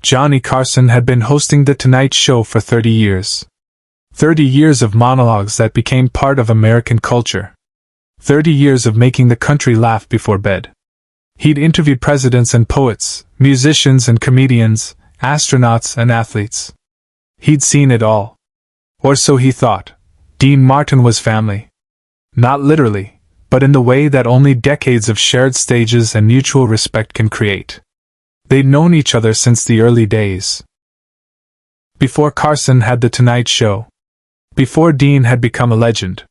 Johnny Carson had been hosting The Tonight Show for 30 years. 30 years of monologues that became part of American culture. 30 years of making the country laugh before bed. He'd interviewed presidents and poets, musicians and comedians, astronauts and athletes. He'd seen it all. Or so he thought. Dean Martin was family. Not literally, but in the way that only decades of shared stages and mutual respect can create. They'd known each other since the early days. Before Carson had The Tonight Show. Before Dean had become a legend.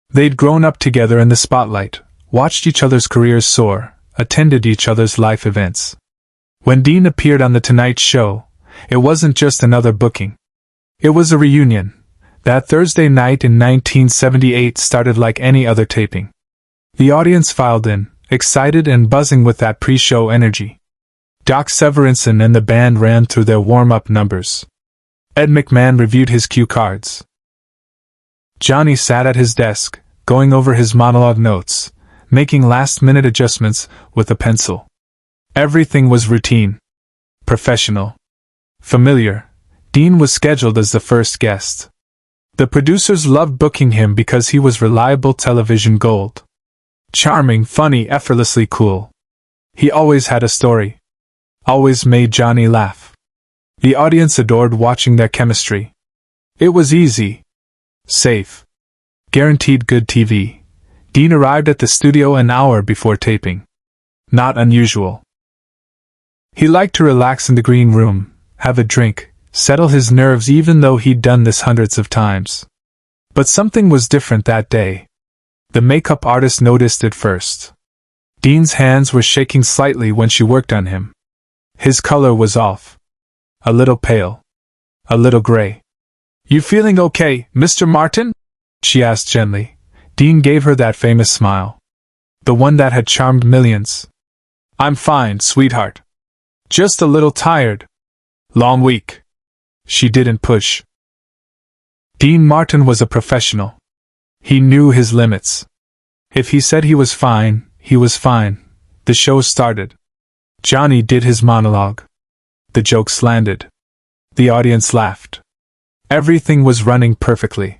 They'd grown up together in the spotlight, watched each other's careers soar, attended each other's life events. When Dean appeared on The Tonight Show, it wasn't just another booking. It was a reunion. That Thursday night in 1978 started like any other taping. The audience filed in, excited and buzzing with that pre-show energy. Doc Severinsen and the band ran through their warm-up numbers. Ed McMahon reviewed his cue cards. Johnny sat at his desk, going over his monologue notes, making last-minute adjustments with a pencil. Everything was routine. Professional. Familiar. Dean was scheduled as the first guest. The producers loved booking him because he was reliable television gold. Charming, funny, effortlessly cool. He always had a story. Always made Johnny laugh. The audience adored watching their chemistry. It was easy. Safe. Guaranteed good TV. Dean arrived at the studio an hour before taping. Not unusual. He liked to relax in the green room, have a drink, settle his nerves even though he'd done this hundreds of times. But something was different that day. The makeup artist noticed it first. Dean's hands were shaking slightly when she worked on him. His color was off. A little pale. A little gray. "You feeling okay, Mr. Martin?" she asked gently. Dean gave her that famous smile. The one that had charmed millions. "I'm fine, sweetheart. Just a little tired. Long week." She didn't push. Dean Martin was a professional. He knew his limits. If he said he was fine, he was fine. The show started. Johnny did his monologue. The jokes landed. The audience laughed. Everything was running perfectly.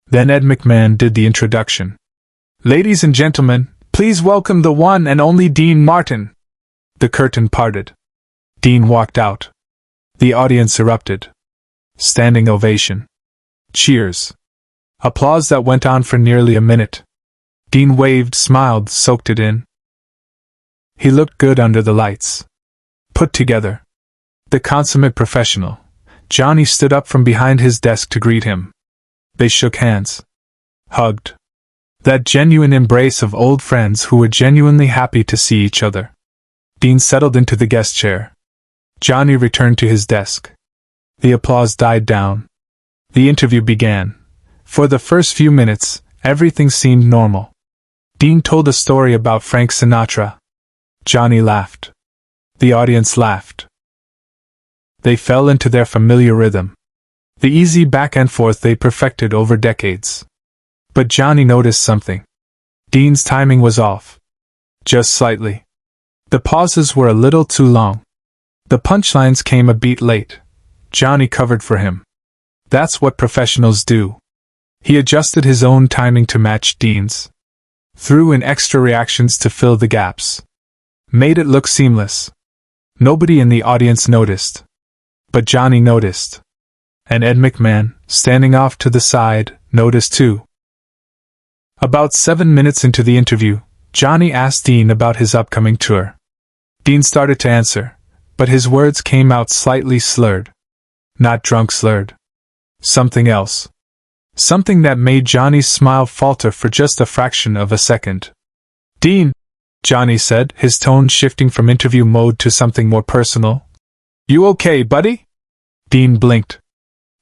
Then Ed McMahon did the introduction. "Ladies and gentlemen, please welcome the one and only Dean Martin." The curtain parted. Dean walked out. The audience erupted. Standing ovation. Cheers. Applause that went on for nearly a minute. Dean waved, smiled, soaked it in. He looked good under the lights. Put together. The consummate professional. Johnny stood up from behind his desk to greet him. They shook hands. Hugged. That genuine embrace of old friends who were genuinely happy to see each other. Dean settled into the guest chair. Johnny returned to his desk. The applause died down. The interview began. For the first few minutes, everything seemed normal. Dean told a story about Frank Sinatra. Johnny laughed. The audience laughed. They fell into their familiar rhythm. The easy back and forth they perfected over decades. But Johnny noticed something. Dean's timing was off. Just slightly. The pauses were a little too long. The punchlines came a beat late. Johnny covered for him. That's what professionals do. He adjusted his own timing to match Dean's. Threw in extra reactions to fill the gaps. Made it look seamless. Nobody in the audience noticed. But Johnny noticed. And Ed McMahon, standing off to the side, noticed too. About 7 minutes into the interview, Johnny asked Dean about his upcoming tour. Dean started to answer, but his words came out slightly slurred. Not drunk slurred. Something else. Something that made Johnny's smile falter for just a fraction of a second. "Dean," Johnny said, his tone shifting from interview mode to something more personal. "You okay, buddy?" Dean blinked.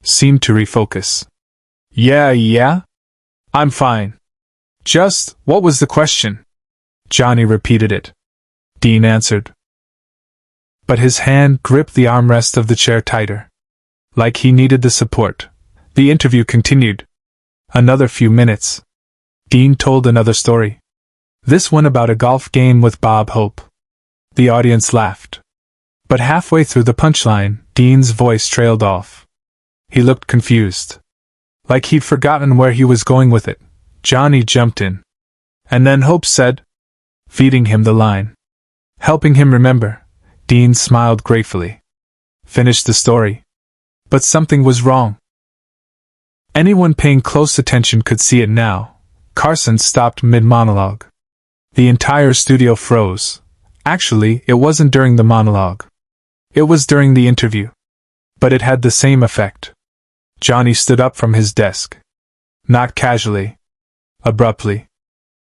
Seemed to refocus. Yeah. I'm fine. Just, what was the question?" Johnny repeated it. Dean answered. But his hand gripped the armrest of the chair tighter. Like he needed the support. The interview continued. Another few minutes. Dean told another story. This one about a golf game with Bob Hope. The audience laughed. But halfway through the punchline, Dean's voice trailed off. He looked confused. Like he'd forgotten where he was going with it. Johnny jumped in. And then Hope said, feeding him the line. Helping him remember. Dean smiled gratefully. Finished the story. But something was wrong. Anyone paying close attention could see it now. Carson stopped mid-monologue. The entire studio froze. Actually, it wasn't during the monologue. It was during the interview. But it had the same effect. Johnny stood up from his desk. Not casually. Abruptly.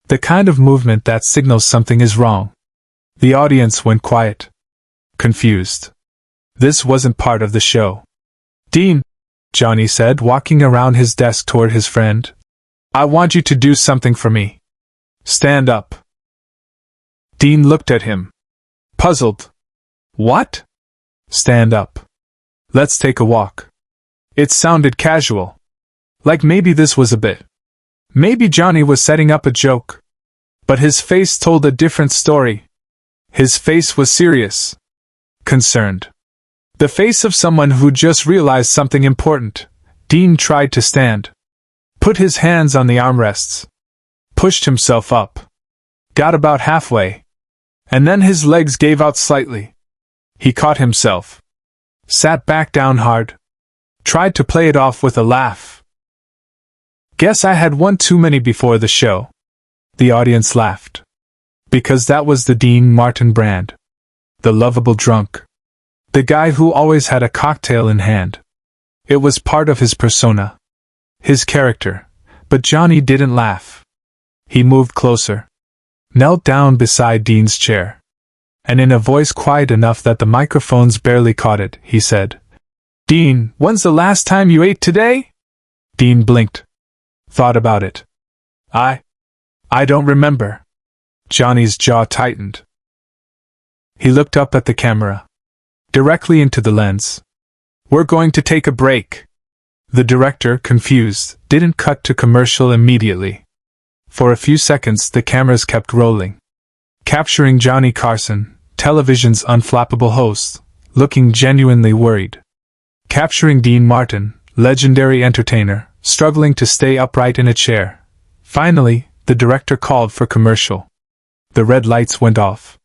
The kind of movement that signals something is wrong. The audience went quiet. Confused. This wasn't part of the show. Dean, Johnny said, walking around his desk toward his friend. I want you to do something for me. Stand up. Dean looked at him. Puzzled. What? Stand up. Let's take a walk. It sounded casual. Like maybe this was a bit. Maybe Johnny was setting up a joke. But his face told a different story. His face was serious. Concerned. The face of someone who just realized something important. Dean tried to stand. Put his hands on the armrests. Pushed himself up. Got about halfway. And then his legs gave out slightly. He caught himself. Sat back down hard. Tried to play it off with a laugh. Guess I had one too many before the show. The audience laughed. Because that was the Dean Martin brand. The lovable drunk. The guy who always had a cocktail in hand. It was part of his persona. His character. But Johnny didn't laugh. He moved closer. Knelt down beside Dean's chair. And in a voice quiet enough that the microphones barely caught it, he said, Dean, when's the last time you ate today? Dean blinked. Thought about it. I don't remember. Johnny's jaw tightened. He looked up at the camera. Directly into the lens. We're going to take a break. The director, confused, didn't cut to commercial immediately. For a few seconds the cameras kept rolling. Capturing Johnny Carson, television's unflappable host, looking genuinely worried. Capturing Dean Martin, legendary entertainer, struggling to stay upright in a chair. Finally, the director called for commercial. The red lights went off.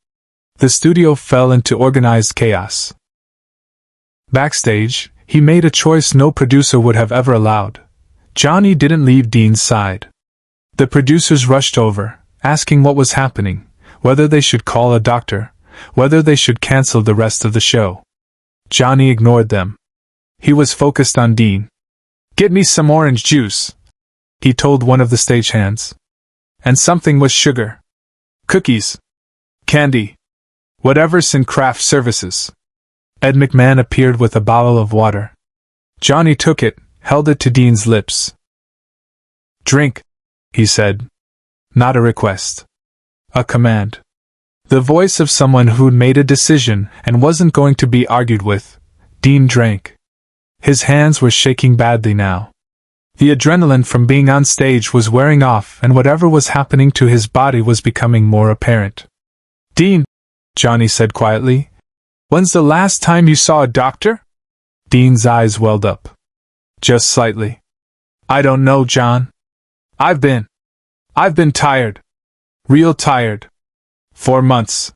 The studio fell into organized chaos. Backstage, he made a choice no producer would have ever allowed. Johnny didn't leave Dean's side. The producers rushed over, asking what was happening, whether they should call a doctor, whether they should cancel the rest of the show. Johnny ignored them. He was focused on Dean. Get me some orange juice, he told one of the stagehands. And something with sugar. Cookies. Candy. Whatever's in craft services. Ed McMahon appeared with a bottle of water. Johnny took it, held it to Dean's lips. Drink, he said. Not a request. A command. The voice of someone who'd made a decision and wasn't going to be argued with. Dean drank. His hands were shaking badly now. The adrenaline from being on stage was wearing off, and whatever was happening to his body was becoming more apparent. Dean, Johnny said quietly, when's the last time you saw a doctor? Dean's eyes welled up. Just slightly. I don't know, John. I've been tired. Real tired. 4 months.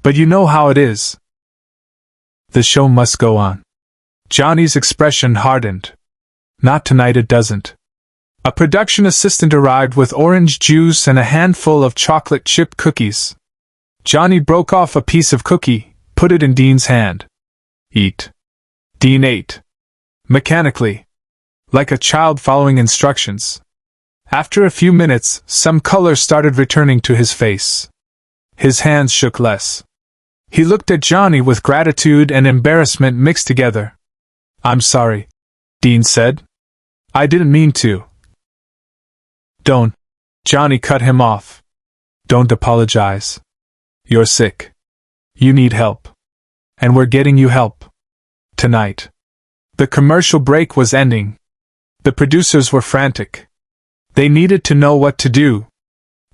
But you know how it is. The show must go on. Johnny's expression hardened. Not tonight, it doesn't. A production assistant arrived with orange juice and a handful of chocolate chip cookies. Johnny broke off a piece of cookie, put it in Dean's hand. Eat. Dean ate. Mechanically. Like a child following instructions. After a few minutes, some color started returning to his face. His hands shook less. He looked at Johnny with gratitude and embarrassment mixed together. I'm sorry, Dean said. I didn't mean to. Don't. Johnny cut him off. Don't apologize. You're sick. You need help. And we're getting you help. Tonight. The commercial break was ending. The producers were frantic. They needed to know what to do.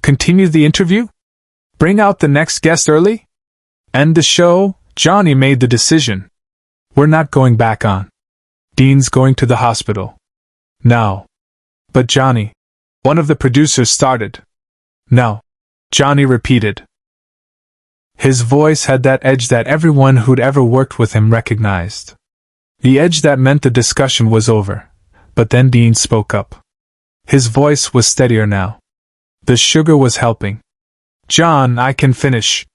Continue the interview? Bring out the next guest early? End the show? Johnny made the decision. We're not going back on. Dean's going to the hospital. Now. But Johnny. One of the producers started. No. Johnny repeated. His voice had that edge that everyone who'd ever worked with him recognized. The edge that meant the discussion was over. But then Dean spoke up. His voice was steadier now. The sugar was helping. John, I can finish.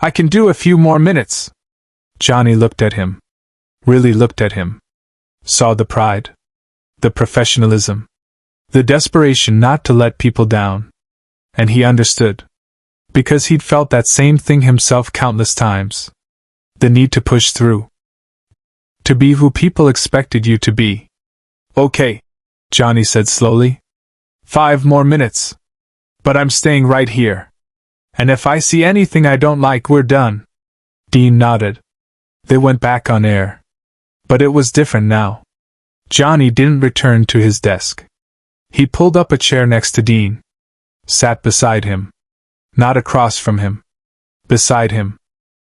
I can do a few more minutes. Johnny looked at him. Really looked at him. Saw the pride. The professionalism. The desperation not to let people down. And he understood. Because he'd felt that same thing himself countless times. The need to push through. To be who people expected you to be. Okay, Johnny said slowly. 5 more minutes. But I'm staying right here. And if I see anything I don't like, we're done. Dean nodded. They went back on air. But it was different now. Johnny didn't return to his desk. He pulled up a chair next to Dean. Sat beside him. Not across from him. Beside him.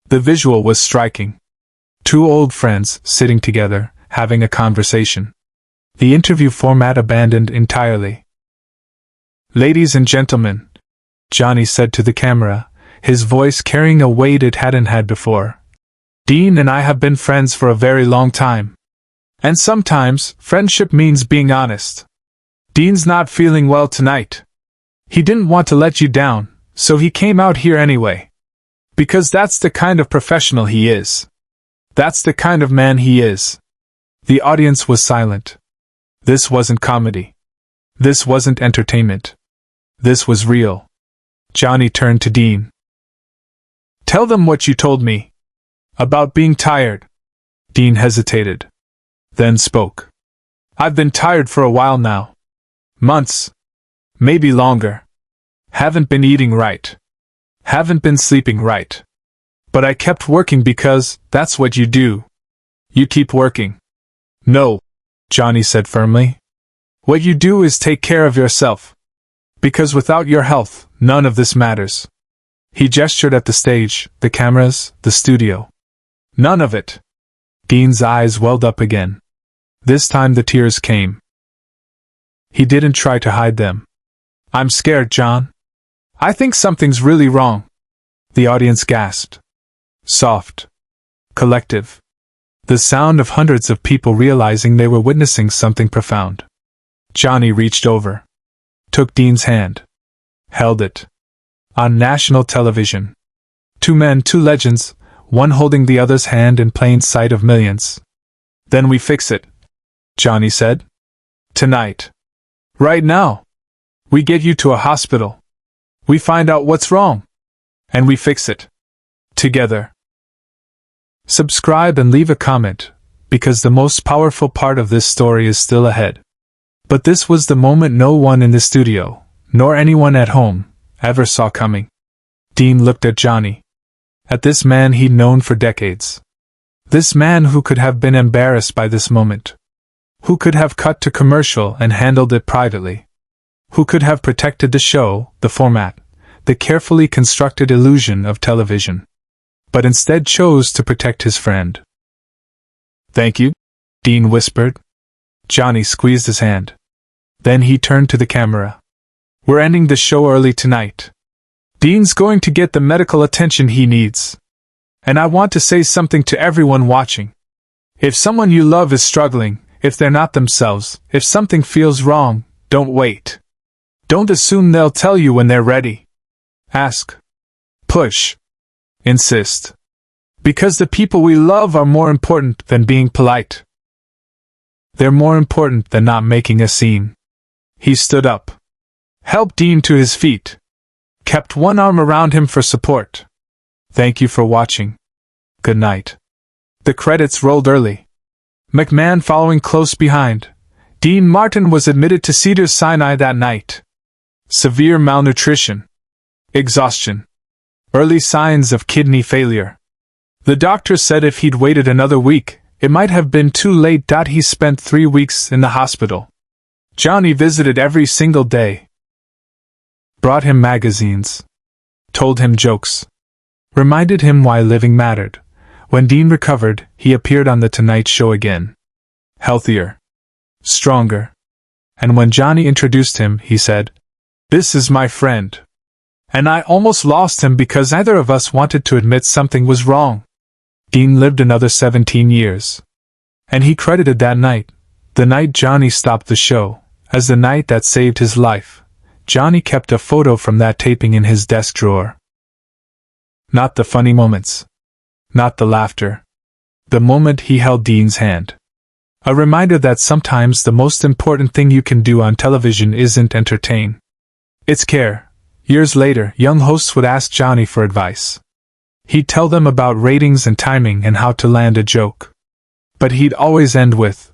The visual was striking. 2 old friends sitting together, having a conversation. The interview format abandoned entirely. Ladies and gentlemen, Johnny said to the camera, his voice carrying a weight it hadn't had before. Dean and I have been friends for a very long time. And sometimes, friendship means being honest. Dean's not feeling well tonight. He didn't want to let you down, so he came out here anyway. Because that's the kind of professional he is. That's the kind of man he is. The audience was silent. This wasn't comedy. This wasn't entertainment. This was real. Johnny turned to Dean. Tell them what you told me. About being tired. Dean hesitated. Then spoke. I've been tired for a while now. Months. Maybe longer. Haven't been eating right. Haven't been sleeping right. But I kept working because that's what you do. You keep working. No, Johnny said firmly. What you do is take care of yourself. Because without your health, none of this matters. He gestured at the stage, the cameras, the studio. None of it. Dean's eyes welled up again. This time the tears came. He didn't try to hide them. I'm scared, John. I think something's really wrong. The audience gasped. Soft. Collective. The sound of hundreds of people realizing they were witnessing something profound. Johnny reached over. Took Dean's hand. Held it. On national television. 2 men, 2 legends, one holding the other's hand in plain sight of millions. Then we fix it, Johnny said. Tonight. Right now. We get you to a hospital. We find out what's wrong. And we fix it. Together. Subscribe and leave a comment, because the most powerful part of this story is still ahead. But this was the moment no one in the studio, nor anyone at home, ever saw coming. Dean looked at Johnny. At this man he'd known for decades. This man who could have been embarrassed by this moment. Who could have cut to commercial and handled it privately. Who could have protected the show, the format, the carefully constructed illusion of television. But instead chose to protect his friend. Thank you, Dean whispered. Johnny squeezed his hand. Then he turned to the camera. We're ending the show early tonight. Dean's going to get the medical attention he needs. And I want to say something to everyone watching. If someone you love is struggling, if they're not themselves, if something feels wrong, don't wait. Don't assume they'll tell you when they're ready. Ask. Push. Insist. Because the people we love are more important than being polite. They're more important than not making a scene. He stood up. Helped Dean to his feet. Kept one arm around him for support. Thank you for watching. Good night. The credits rolled early. McMahon following close behind. Dean Martin was admitted to Cedars-Sinai that night. Severe malnutrition. Exhaustion. Early signs of kidney failure. The doctor said if he'd waited another week, it might have been too late. He spent 3 weeks in the hospital. Johnny visited every single day. Brought him magazines. Told him jokes. Reminded him why living mattered. When Dean recovered, he appeared on The Tonight Show again. Healthier. Stronger. And when Johnny introduced him, he said, "This is my friend. And I almost lost him because neither of us wanted to admit something was wrong." Dean lived another 17 years. And he credited that night, the night Johnny stopped the show, as the night that saved his life. Johnny kept a photo from that taping in his desk drawer. Not the funny moments. Not the laughter. The moment he held Dean's hand. A reminder that sometimes the most important thing you can do on television isn't entertain. It's care. Years later, young hosts would ask Johnny for advice. He'd tell them about ratings and timing and how to land a joke. But he'd always end with,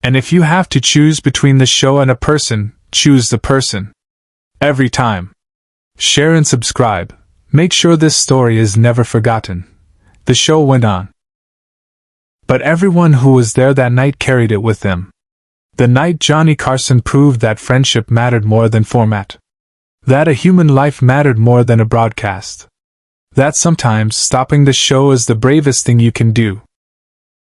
"And if you have to choose between the show and a person, choose the person." Every time. Share and subscribe. Make sure this story is never forgotten. The show went on. But everyone who was there that night carried it with them. The night Johnny Carson proved that friendship mattered more than format. That a human life mattered more than a broadcast. That sometimes stopping the show is the bravest thing you can do.